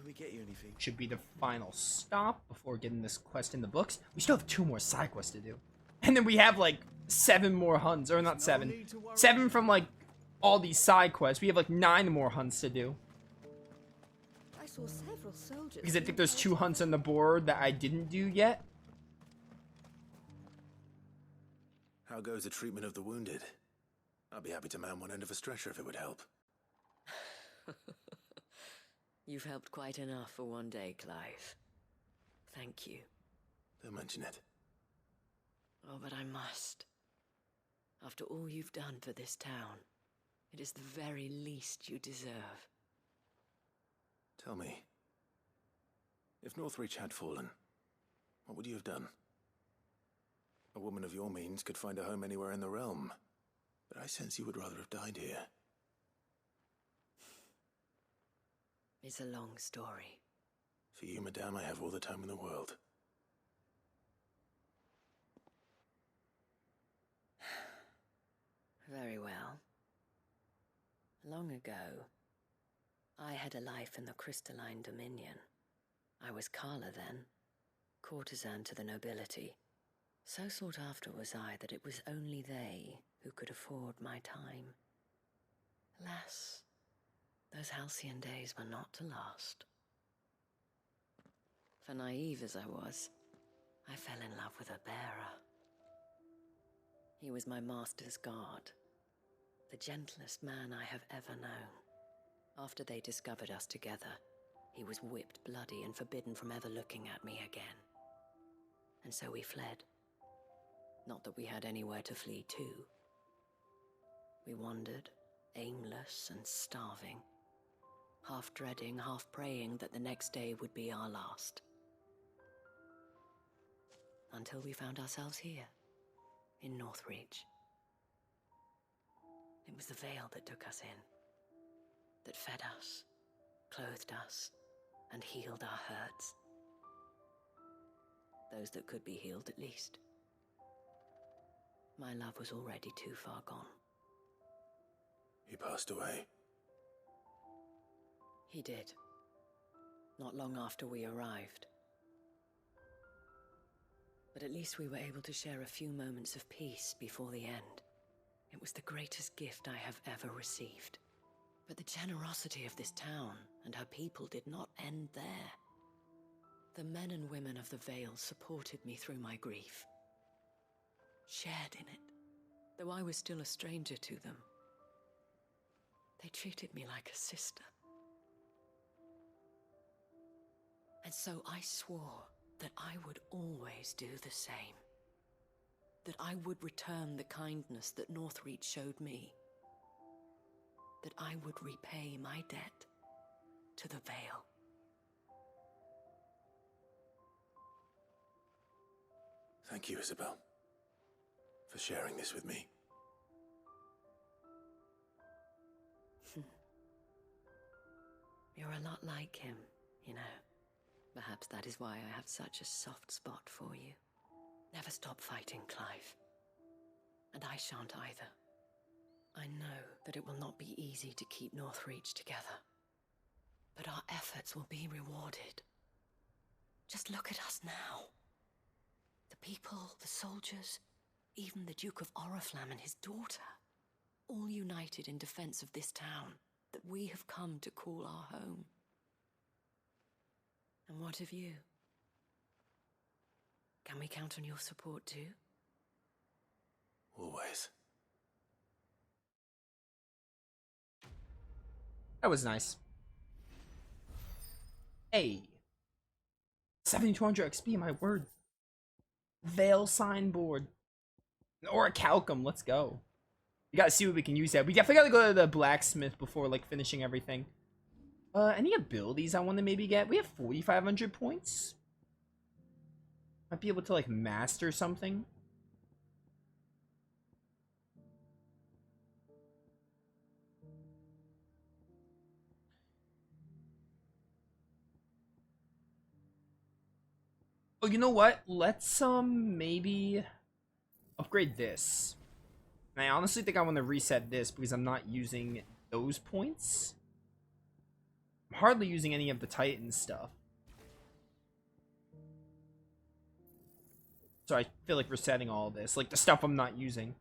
we get you anything? Should be the final stop before getting this quest in the books. We still have 2 more side quests to do. And then we have like 7 more hunts, or not 7. 7 from like all these side quests. We have like 9 more hunts to do. I saw several soldiers. Because I think there's 2 hunts on the board that I didn't do yet. How goes the treatment of the wounded? I'd be happy to man one end of a stretcher if it would help. You've helped quite enough for one day, Clive. Thank you. Don't mention it. Oh, but I must. After all you've done for this town, it is the very least you deserve. Tell me, if Northreach had fallen, what would you have done? A woman of your means could find a home anywhere in the realm, but I sense you would rather have died here. It's a long story. For you, madame, I have all the time in the world. Very well. Long ago, I had a life in the Crystalline Dominion. I was Carla then, courtesan to the nobility. So sought after was I that it was only they who could afford my time. Alas, those halcyon days were not to last. For naive as I was, I fell in love with a bearer. He was my master's guard, the gentlest man I have ever known. After they discovered us together, he was whipped bloody and forbidden from ever looking at me again. And so we fled. Not that we had anywhere to flee to. We wandered, aimless and starving, half dreading, half praying that the next day would be our last. Until we found ourselves here, in Northreach. It was the veil that took us in, that fed us, clothed us, and healed our hurts. Those that could be healed, at least. My love was already too far gone. He passed away. He did. Not long after we arrived. But at least we were able to share a few moments of peace before the end. It was the greatest gift I have ever received. But the generosity of this town and her people did not end there. The men and women of the Vale supported me through my grief. Shared in it, though I was still a stranger to them. They treated me like a sister. And so I swore that I would always do the same. That I would return the kindness that Northreach showed me. That I would repay my debt to the Vale. Thank you, Isabel, for sharing this with me. You're a lot like him, you know. Perhaps that is why I have such a soft spot for you. Never stop fighting, Clive. And I shan't either. I know that it will not be easy to keep Northreach together. But our efforts will be rewarded. Just look at us now. The people, the soldiers, even the Duke of Oriflamme and his daughter, all united in defense of this town that we have come to call our home. And what of you? Can we count on your support too? Always. That was nice. Hey. 7200 XP, my word. Veil signboard. Or a Calcum, let's go. We gotta see what we can use that. We definitely gotta go to the blacksmith before like finishing everything. Any abilities I want to maybe get? We have 4,500 points. Might be able to like master something. Oh, you know what? Let's maybe upgrade this. And I honestly think I want to reset this because I'm not using those points. I'm hardly using any of the Titan stuff. So I feel like resetting all of this. Like the stuff I'm not using.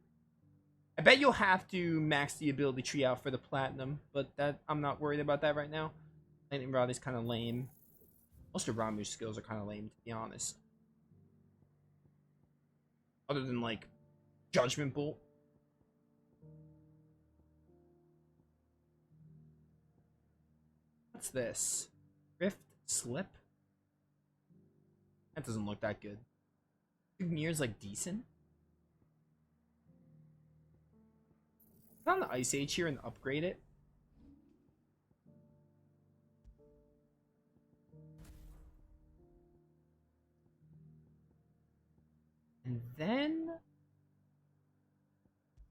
I bet you'll have to max the ability tree out for the platinum. But that I'm not worried about that right now. Lightning Rod is kind of lame. Most of Ramuh's skills are kind of lame, to be honest. Other than, like, Judgment Bolt. What's this? Rift Slip? That doesn't look that good. Mirror's, like, decent. Put on the Ice Age here and upgrade it. And then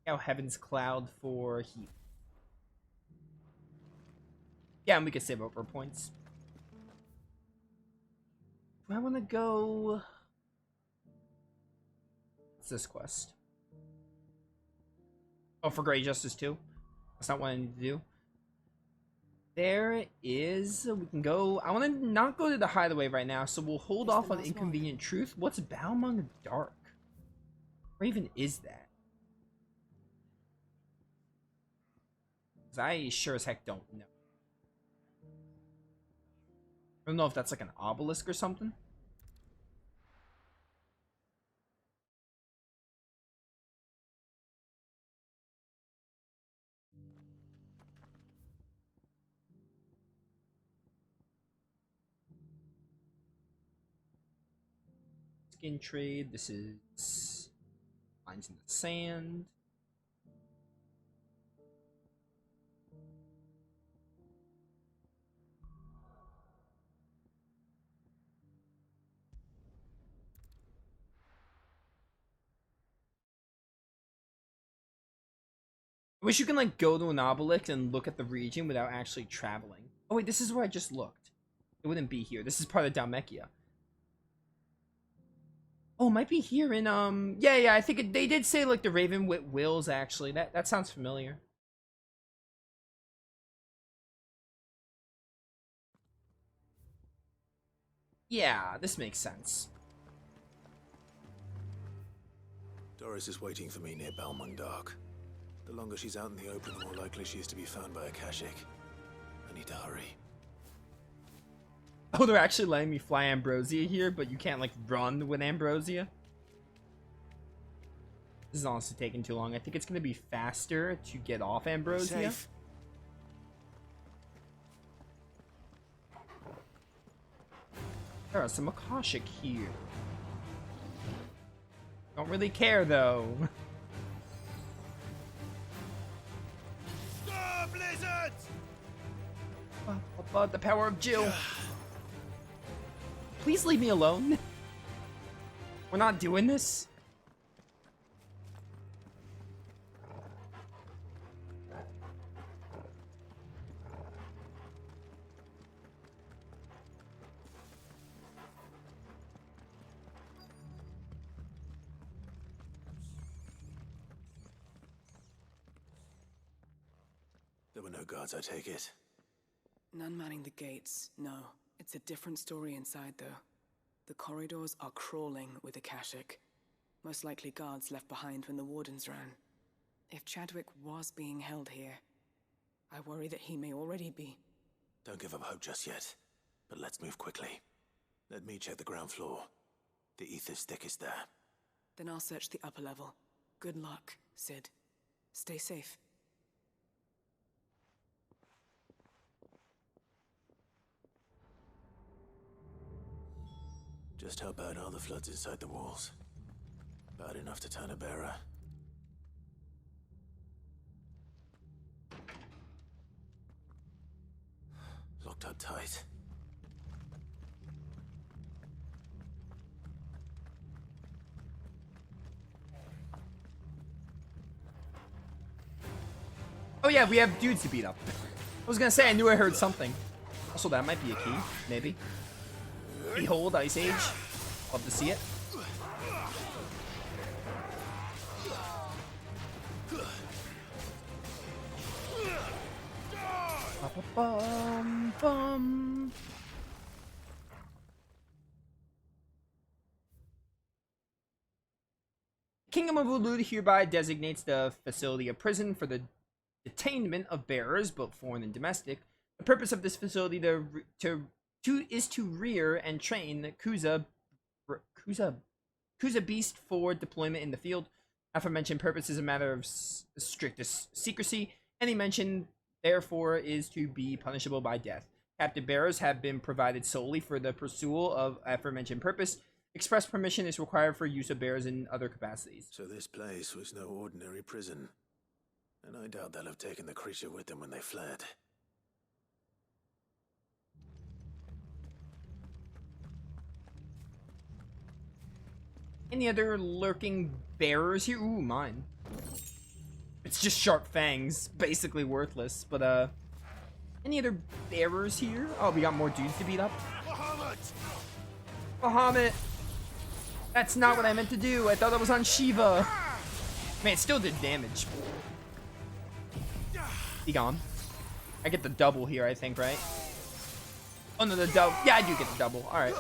Heaven's Cloud for heat. Yeah, and we can save over points. Do I want to go? What's this quest? Oh, for Grey Justice 2. That's not what I need to do. There is. We can go. I want to not go to the Hideaway right now, so we'll hold off on Inconvenient Truth. What's Balmung Dark? Where even is that? Because I sure as heck don't know. I don't know if that's like an obelisk or something. Skin trade. This is lines in the sand. I wish you can like go to an obelisk and look at the region without actually traveling. Oh wait, this is where I just looked. It wouldn't be here. This is part of Dhalmekia. Oh, it might be here in yeah, I think they did say like the Ravenwit Wills actually. That sounds familiar. Yeah, this makes sense. Doris is waiting for me near Balmung Dark. The longer she's out in the open, the more likely she is to be found by a Kashik. I need to hurry. Oh, they're actually letting me fly Ambrosia here, but you can't like run with Ambrosia. This is honestly taking too long. I think it's gonna be faster to get off Ambrosia. There are some Akashic here. Don't really care though. Stop, lizards! But the power of Jill. Please leave me alone. We're not doing this. There were no guards, I take it. None manning the gates, no. It's a different story inside, though. The corridors are crawling with Akashic. Most likely guards left behind when the wardens ran. If Chadwick was being held here, I worry that he may already be. Don't give up hope just yet, but let's move quickly. Let me check the ground floor. The ether stick is there. Then I'll search the upper level. Good luck, Sid. Stay safe. Just how bad are the floods inside the walls? Bad enough to turn a bearer. Locked up tight. Oh yeah, we have dudes to beat up. I was gonna say I knew I heard something. Also, that might be a key, maybe. Behold, Ice Age. Love to see it. Bum, bum. Kingdom of Ulud hereby designates the facility a prison for the detainment of bearers, both foreign and domestic. The purpose of this facility is to rear and train Kuza beast for deployment in the field. Aforementioned purpose is a matter of strictest secrecy. Any mention, therefore, is to be punishable by death. Captive bearers have been provided solely for the pursuit of aforementioned purpose. Express permission is required for use of bearers in other capacities. So this place was no ordinary prison. And I doubt they'll have taken the creature with them when they fled. Any other lurking bearers here? Ooh, mine. It's just sharp fangs, basically worthless. But any other bearers here? Oh, we got more dudes to beat up. Bahamut! That's not what I meant to do. I thought that was on Shiva. Man, it still did damage. Be gone. I get the double here, I think, right? Oh no, the double. Yeah, I do get the double. All right.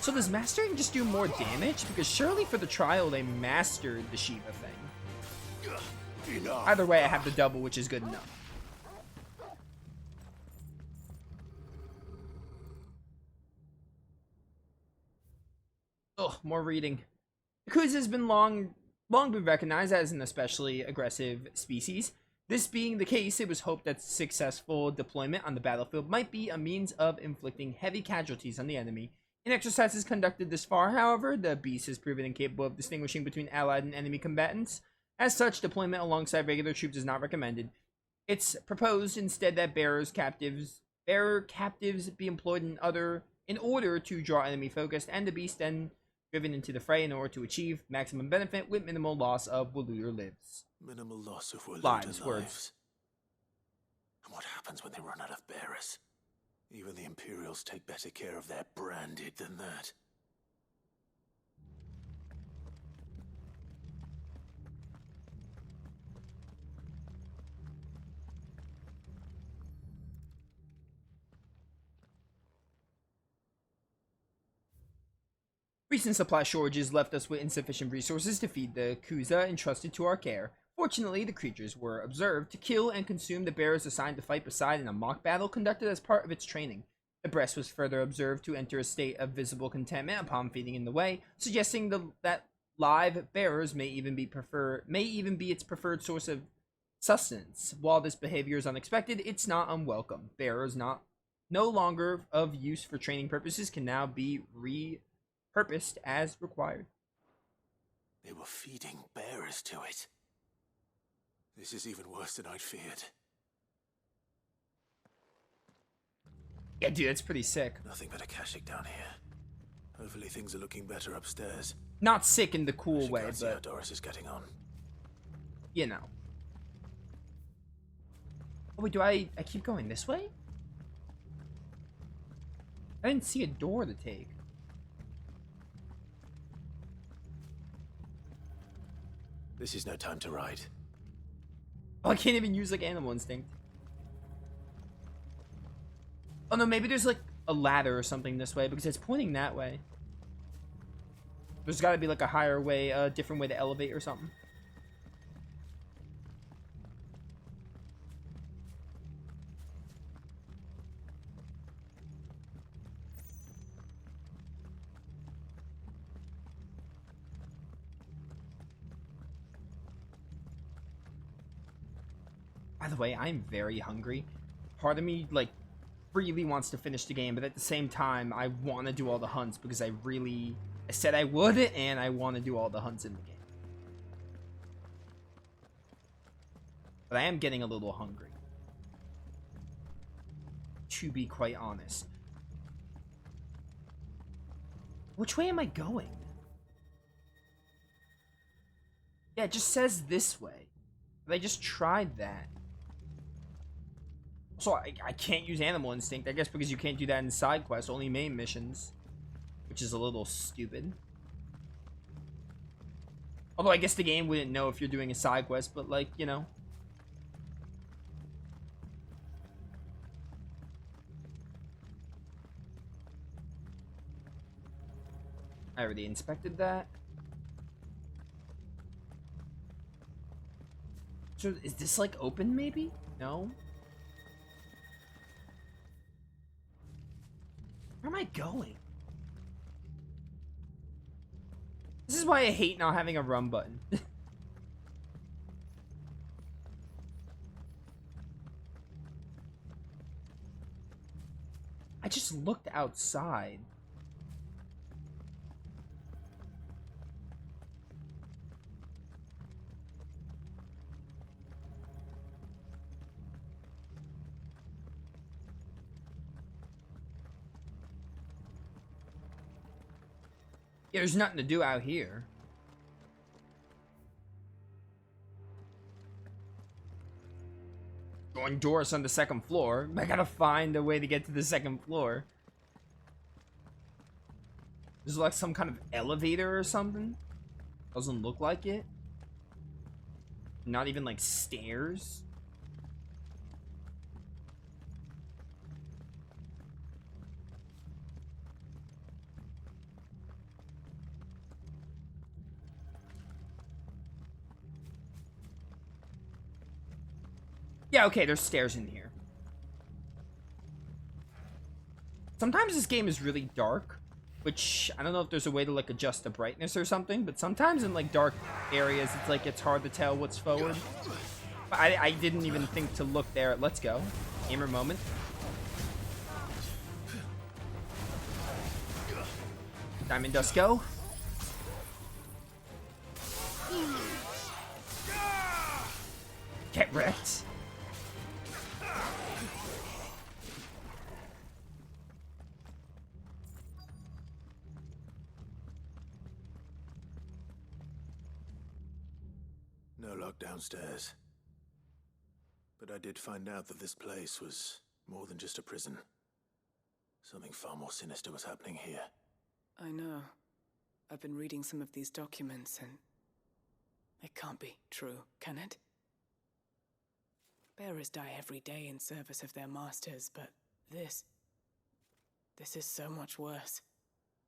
So does mastering just do more damage? Because surely for the trial they mastered the Shiva thing. Either way, I have the double, which is good enough. Ugh, more reading. The Kuza has been long been recognized as an especially aggressive species. This being the case, it was hoped that successful deployment on the battlefield might be a means of inflicting heavy casualties on the enemy. In exercises conducted this far, however, the beast has proven incapable of distinguishing between allied and enemy combatants. As such, deployment alongside regular troops is not recommended. It's proposed instead that bearer captives be employed in order to draw enemy focus, and the beast then driven into the fray in order to achieve maximum benefit with minimal loss of Waluder lives. Minimal loss of Waluder Lives, lives. words. And what happens when they run out of bearers? Even the Imperials take better care of their branded than that. Recent supply shortages left us with insufficient resources to feed the Kuza entrusted to our care. Fortunately, the creatures were observed to kill and consume the bearers assigned to fight beside in a mock battle conducted as part of its training. The breast was further observed to enter a state of visible contentment upon feeding in the way, suggesting that live bearers may even be its preferred source of sustenance. While this behavior is unexpected, it's not unwelcome. Bearers no longer of use for training purposes can now be repurposed as required. They were feeding bearers to it. This is even worse than I'd feared. Yeah, dude, that's pretty sick. Nothing but a Kashyyyk down here. Hopefully things are looking better upstairs. Not sick in the cool way, See how but Doris is getting on. you know. Oh wait, do I keep going this way? I didn't see a door to take. This is no time to ride. Oh, I can't even use like animal instinct. Oh no, maybe there's like a ladder or something this way because it's pointing that way. There's got to be like a higher way, a different way to elevate or something. By the way, I'm very hungry. Part of me, like, really wants to finish the game, but at the same time, I want to do all the hunts because I said I would, and I want to do all the hunts in the game. But I am getting a little hungry, to be quite honest. Which way am I going? Yeah, it just says this way. But I just tried that. So I can't use Animal Instinct, I guess because you can't do that in side quests, only main missions. Which is a little stupid. Although I guess the game wouldn't know if you're doing a side quest, but like, you know. I already inspected that. So is this like open maybe? No? Where am I going? This is why I hate not having a run button. I just looked outside. Yeah, there's nothing to do out here. Going doors on the second floor. I gotta find a way to get to the second floor. There's like some kind of elevator or something. Doesn't look like it. Not even like stairs. Yeah, okay, there's stairs in here. Sometimes this game is really dark, which I don't know if there's a way to like adjust the brightness or something, but sometimes in like dark areas it's like it's hard to tell what's forward. But I didn't even think to look there. Let's go. Gamer moment. Diamond Dust go. Get wrecked. No lock downstairs. But I did find out that this place was more than just a prison. Something far more sinister was happening here. I know. I've been reading some of these documents, and it can't be true, can it? Bearers die every day in service of their masters, but this is so much worse.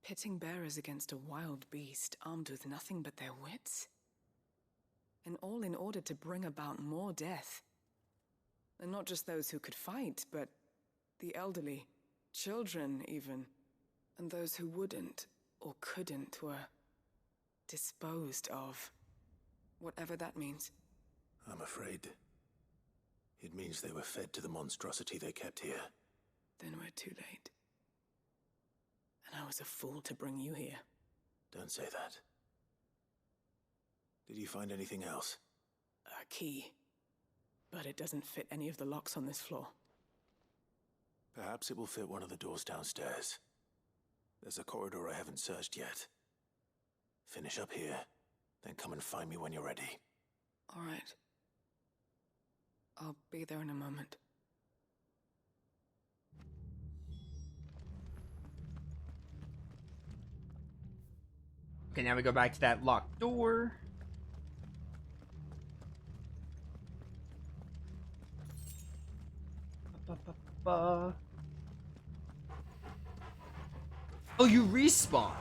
Pitting bearers against a wild beast armed with nothing but their wits? And all in order to bring about more death. And not just those who could fight, but the elderly, children even. And those who wouldn't or couldn't were disposed of. Whatever that means. I'm afraid it means they were fed to the monstrosity they kept here. Then we're too late. And I was a fool to bring you here. Don't say that. Did you find anything else? A key. But it doesn't fit any of the locks on this floor. Perhaps it will fit one of the doors downstairs. There's a corridor I haven't searched yet. Finish up here, then come and find me when you're ready. All right. I'll be there in a moment. Okay, now we go back to that locked door. Oh, you respawned.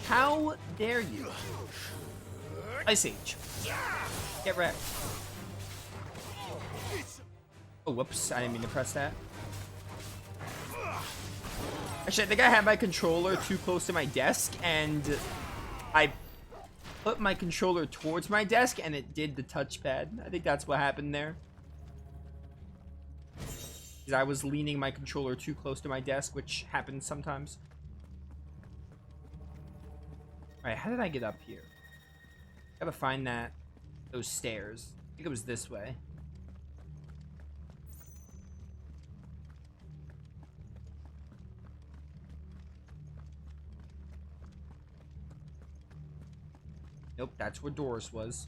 How dare you? Ice Age. Get wrecked. Oh, whoops. I didn't mean to press that. Actually, I think I had my controller too close to my desk, and I put my controller towards my desk, and it did the touchpad. I think that's what happened there. Because I was leaning my controller too close to my desk, which happens sometimes. Alright, how did I get up here? Gotta find those stairs. I think it was this way. Nope, that's where Doris was.